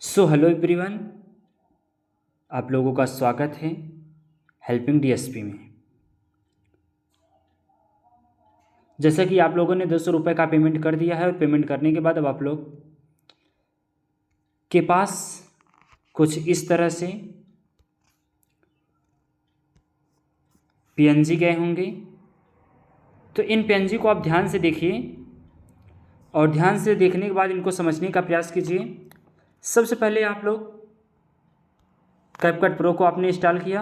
Hello everyone, आप लोगों का स्वागत है हेल्पिंग डीएसपी में। जैसा कि आप लोगों ने 200 रुपये का पेमेंट कर दिया है और पेमेंट करने के बाद अब आप लोग के पास कुछ इस तरह से पीएनजी गए होंगे। तो इन पीएनजी को आप ध्यान से देखिए और ध्यान से देखने के बाद इनको समझने का प्रयास कीजिए। सबसे पहले आप लोग कैपकट प्रो को आपने इंस्टॉल किया,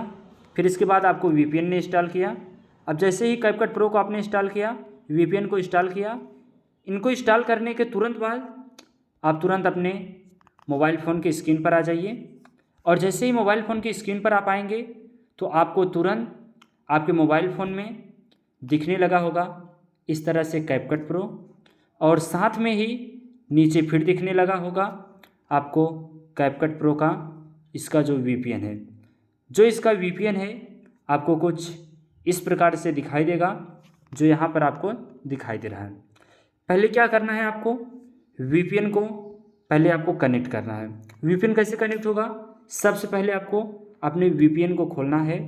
फिर इसके बाद आपको वीपीएन ने इंस्टॉल किया। अब जैसे ही कैपकट प्रो को आपने इंस्टॉल किया, वीपीएन को इंस्टॉल किया, इनको इंस्टॉल करने के तुरंत बाद आप तुरंत अपने मोबाइल फ़ोन की स्क्रीन पर आ जाइए। और जैसे ही मोबाइल फ़ोन की स्क्रीन पर आप आएंगे तो आपको तुरंत आपके मोबाइल फ़ोन में दिखने लगा होगा इस तरह से कैपकट प्रो, और साथ में ही नीचे फिर दिखने लगा होगा आपको कैपकट प्रो का इसका जो वीपीएन है। जो इसका वीपीएन है आपको कुछ इस प्रकार से दिखाई देगा, जो यहाँ पर आपको दिखाई दे रहा है। पहले क्या करना है, आपको वीपीएन को पहले आपको कनेक्ट करना है। वीपीएन कैसे कनेक्ट होगा? सबसे पहले आपको अपने वीपीएन को खोलना है।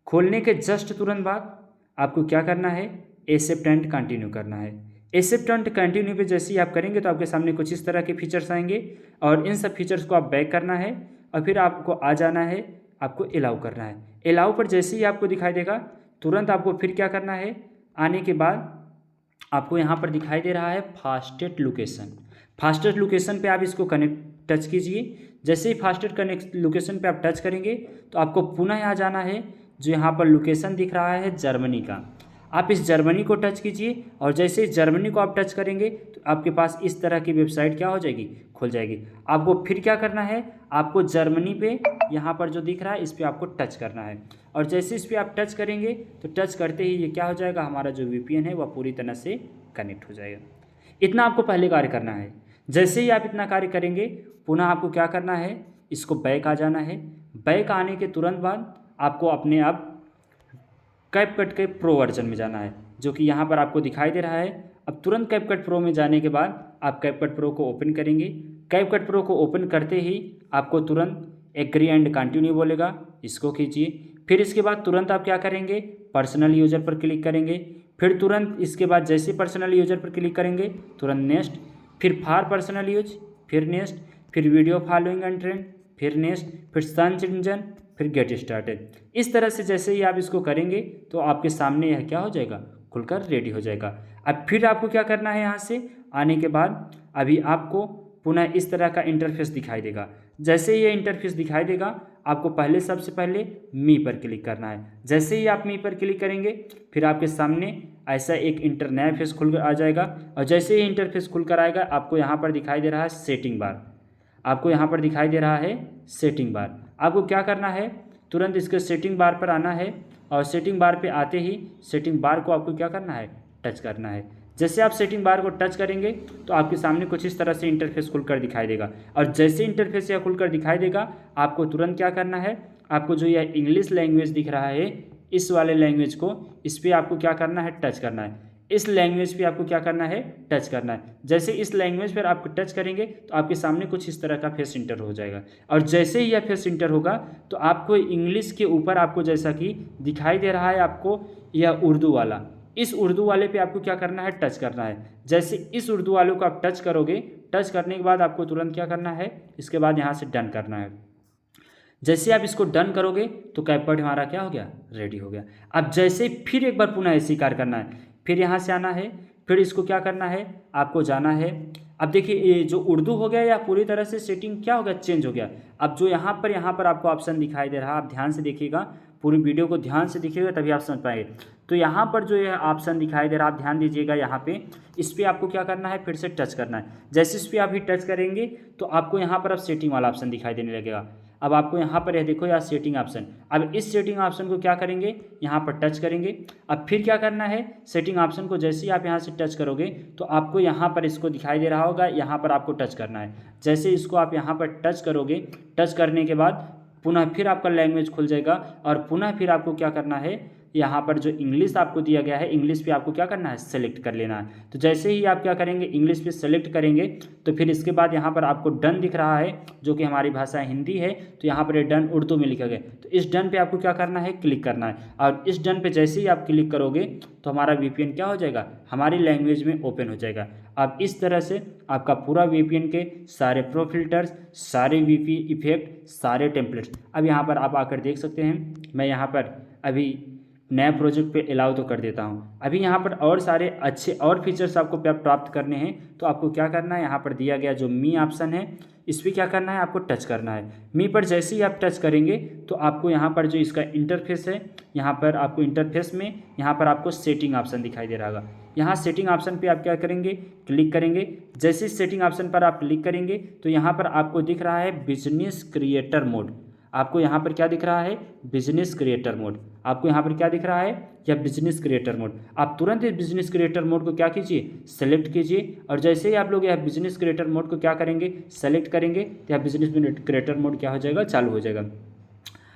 खोलने के जस्ट तुरंत बाद आपको क्या करना है, एक्सेप्ट एंड कंटिन्यू करना है। एक्सेप्ट एंड कंटिन्यू पे जैसे ही आप करेंगे तो आपके सामने कुछ इस तरह के फीचर्स आएंगे और इन सब फीचर्स को आप बैक करना है और फिर आपको आ जाना है, आपको अलाउ करना है। अलाउ पर जैसे ही आपको दिखाई देगा तुरंत आपको फिर क्या करना है, आने के बाद आपको यहाँ पर दिखाई दे रहा है फास्टेस्ट लोकेशन। फास्टेस्ट लोकेशन पे आप इसको कनेक्ट टच कीजिए। जैसे ही फास्टेस्ट कनेक्ट लोकेशन पे आप टच करेंगे तो आपको पुनः आ जाना है, जो यहाँ पर लोकेशन दिख रहा है जर्मनी का। आप इस जर्मनी को टच कीजिए और जैसे इस जर्मनी को आप टच करेंगे तो आपके पास इस तरह की वेबसाइट क्या हो जाएगी, खुल जाएगी। आपको फिर क्या करना है, आपको जर्मनी पे यहाँ पर जो दिख रहा है इस पर आपको टच करना है और जैसे इस पर आप टच करेंगे तो टच करते ही ये क्या हो जाएगा, हमारा जो वीपीएन है वह पूरी तरह से कनेक्ट हो जाएगा। इतना आपको पहले कार्य करना है। जैसे ही आप इतना कार्य करेंगे पुनः आपको क्या करना है, इसको बैक आ जाना है। बैक आने के तुरंत बाद आपको अपने आप कैपकट के प्रो वर्जन में जाना है, जो कि यहाँ पर आपको दिखाई दे रहा है। अब तुरंत कैपकट प्रो में जाने के बाद आप कैपकट प्रो को ओपन करेंगे। कैपकट प्रो को ओपन करते ही आपको तुरंत एग्री एंड कंटिन्यू बोलेगा, इसको खींचिए। फिर इसके बाद तुरंत आप क्या करेंगे, पर्सनल यूजर पर क्लिक करेंगे। फिर तुरंत इसके बाद जैसे पर्सनल यूजर पर क्लिक करेंगे तुरंत नेक्स्ट, फिर फॉर पर्सनल यूज, फिर नेक्स्ट, फिर वीडियो फॉलोइंग एंड ट्रेंड, फिर नेक्स्ट, फिर सर्च इंजन, फिर गेट स्टार्टेड। इस तरह से जैसे ही आप इसको करेंगे तो आपके सामने यह क्या हो जाएगा, खुलकर रेडी हो जाएगा। अब फिर आपको क्या करना है, यहाँ से आने के बाद अभी आपको पुनः इस तरह का इंटरफेस दिखाई देगा। जैसे ही ये इंटरफेस दिखाई देगा आपको पहले सबसे पहले मी पर क्लिक करना है। जैसे ही आप मी पर क्लिक करेंगे फिर आपके सामने ऐसा एक इंटरफेस खुलकर आ जाएगा और जैसे ही इंटरफेस खुलकर आएगा आपको यहाँ पर दिखाई दे रहा है सेटिंग बार। आपको यहाँ पर दिखाई दे रहा है सेटिंग बार। आपको क्या करना है, तुरंत इसके सेटिंग बार पर आना है और सेटिंग बार पे आते ही सेटिंग बार को आपको क्या करना है, टच करना है। जैसे आप सेटिंग बार को टच करेंगे तो आपके सामने कुछ इस तरह से इंटरफेस खुलकर दिखाई देगा और जैसे इंटरफेस यह खुलकर दिखाई देगा आपको तुरंत क्या करना है, आपको जो यह इंग्लिश लैंग्वेज दिख रहा है इस वाले लैंग्वेज को, इस पर आपको क्या करना है, टच करना है। इस लैंग्वेज पे आपको क्या करना है, टच करना है। जैसे इस लैंग्वेज पर आप टच करेंगे तो आपके सामने कुछ इस तरह का फेस इंटर हो जाएगा और जैसे ही यह फेस इंटर होगा तो आपको इंग्लिश के ऊपर आपको जैसा कि दिखाई दे रहा है आपको यह उर्दू वाला, इस उर्दू वाले पे आपको क्या करना है, टच करना है। जैसे इस उर्दू वाले को आप टच करोगे, टच करने के बाद आपको तुरंत क्या करना है, इसके बाद यहाँ से डन करना है। जैसे आप इसको डन करोगे तो कैपकट हमारा क्या हो गया, रेडी हो गया। अब जैसे फिर एक बार पुनः ऐसे कार्य करना है, फिर यहाँ से आना है, फिर इसको क्या करना है, आपको जाना है। अब देखिए ये जो उर्दू हो गया या पूरी तरह से सेटिंग क्या हो गया, चेंज हो गया। अब जो यहाँ पर आपको ऑप्शन दिखाई दे रहा है, आप ध्यान से देखिएगा, पूरी वीडियो को ध्यान से देखिएगा तभी आप समझ पाएंगे। तो यहाँ पर जो यह ऑप्शन दिखाई दे रहा है आप ध्यान दीजिएगा, यहाँ पे इस पर आपको क्या करना है, फिर से टच करना है। जैसे इस पर आप ही टच करेंगे तो आपको यहाँ पर अब सेटिंग वाला ऑप्शन दिखाई देने लगेगा। अब आपको यहाँ पर यह देखो यार सेटिंग ऑप्शन, अब इस सेटिंग ऑप्शन को क्या करेंगे, यहाँ पर टच करेंगे। अब फिर क्या करना है, सेटिंग ऑप्शन को जैसे ही आप यहाँ से टच करोगे तो आपको यहाँ पर इसको दिखाई दे रहा होगा, यहाँ पर आपको टच करना है। जैसे इसको आप यहाँ पर टच करोगे, टच करने के बाद पुनः फिर आपका लैंग्वेज खुल जाएगा और पुनः फिर आपको क्या करना है, यहाँ पर जो इंग्लिश आपको दिया गया है, इंग्लिश पे आपको क्या करना है, सेलेक्ट कर लेना है। तो जैसे ही आप क्या करेंगे, इंग्लिश पे सेलेक्ट करेंगे तो फिर इसके बाद यहाँ पर आपको डन दिख रहा है, जो कि हमारी भाषा हिंदी है, तो यहाँ पर ये डन उर्दू में लिखा गया। तो इस डन पे आपको क्या करना है, क्लिक करना है। और इस डन पे जैसे ही आप क्लिक करोगे तो हमारा VPN क्या हो जाएगा, हमारी लैंग्वेज में ओपन हो जाएगा। अब इस तरह से आपका पूरा VPN के सारे प्रो फिल्टर्स, सारे VP इफेक्ट, सारे टेम्पलेट्स, अब यहाँ पर आप आकर देख सकते हैं। मैं यहाँ पर अभी नया प्रोजेक्ट पे अलाउ तो कर देता हूँ। अभी यहाँ पर और सारे अच्छे और फीचर्स आपको प्राप्त करने हैं, तो आपको क्या करना है, यहाँ पर दिया गया जो मी ऑप्शन है, इस पर क्या करना है, आपको टच करना है। मी पर जैसे ही आप टच करेंगे तो आपको यहाँ पर जो इसका इंटरफेस है, यहाँ पर आपको इंटरफेस में यहाँ पर आपको सेटिंग ऑप्शन दिखाई दे रहा होगा। यहाँ सेटिंग ऑप्शन पे आप क्या करेंगे, क्लिक करेंगे। जैसे सेटिंग ऑप्शन पर आप क्लिक करेंगे तो यहाँ पर आपको दिख रहा है बिजनेस क्रिएटर मोड। आपको यहाँ पर क्या दिख रहा है, बिजनेस क्रिएटर मोड। आपको यहाँ पर क्या दिख रहा है, या बिजनेस क्रिएटर मोड। आप तुरंत इस बिजनेस क्रिएटर मोड को क्या कीजिए, सेलेक्ट कीजिए। और जैसे ही आप लोग यह बिजनेस क्रिएटर मोड को क्या करेंगे, सेलेक्ट करेंगे, तो यह बिजनेस क्रिएटर मोड क्या हो जाएगा, चालू हो जाएगा।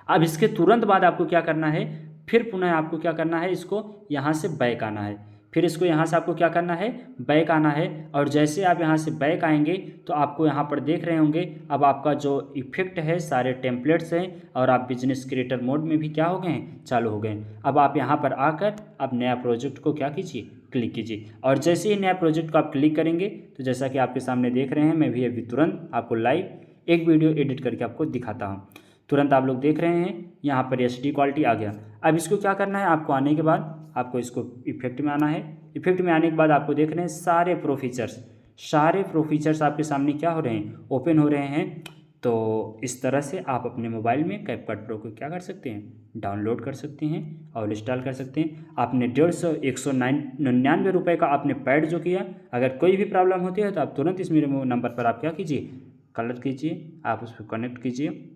अब इसके तुरंत बाद आपको क्या करना है, फिर पुनः आपको क्या करना है, इसको यहाँ से बैक आना है। फिर इसको यहाँ से आपको क्या करना है, बैक आना है। और जैसे आप यहाँ से बैक आएंगे तो आपको यहाँ पर देख रहे होंगे, अब आपका जो इफेक्ट है, सारे टेम्पलेट्स हैं और आप बिजनेस क्रिएटर मोड में भी क्या हो गए हैं, चालू हो गए। अब आप यहाँ पर आकर अब नया प्रोजेक्ट को क्या कीजिए, क्लिक कीजिए। और जैसे ही नया प्रोजेक्ट को आप क्लिक करेंगे तो जैसा कि आपके सामने देख रहे हैं, मैं भी अभी तुरंत आपको लाइव एक वीडियो एडिट करके आपको दिखाता हूँ। तुरंत आप लोग देख रहे हैं यहाँ पर HD क्वालिटी आ गया। अब इसको क्या करना है, आपको आने के बाद आपको इसको इफेक्ट में आना है। इफेक्ट में आने के बाद आपको देख रहे हैं सारे प्रो फीचर्स आपके सामने क्या हो रहे हैं, ओपन हो रहे हैं। तो इस तरह से आप अपने मोबाइल में कैपकट प्रो को क्या कर सकते हैं, डाउनलोड कर सकते हैं और इंस्टॉल कर सकते हैं। आपने 199 रुपये का आपने पैड जो किया, अगर कोई भी प्रॉब्लम होती है तो आप तुरंत इस मेरे नंबर पर आप क्या कीजिए, कलर कीजिए, आप उस पर कनेक्ट कीजिए।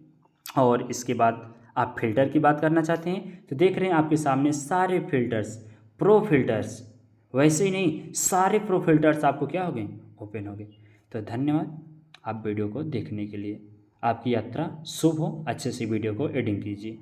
और इसके बाद आप फिल्टर की बात करना चाहते हैं तो देख रहे हैं आपके सामने सारे फिल्टर्स, प्रो फिल्टर्स, वैसे ही नहीं सारे प्रो फिल्टर्स आपको क्या हो गए, ओपन हो गए। तो धन्यवाद आप वीडियो को देखने के लिए। आपकी यात्रा शुभ हो, अच्छे से वीडियो को एडिटिंग कीजिए।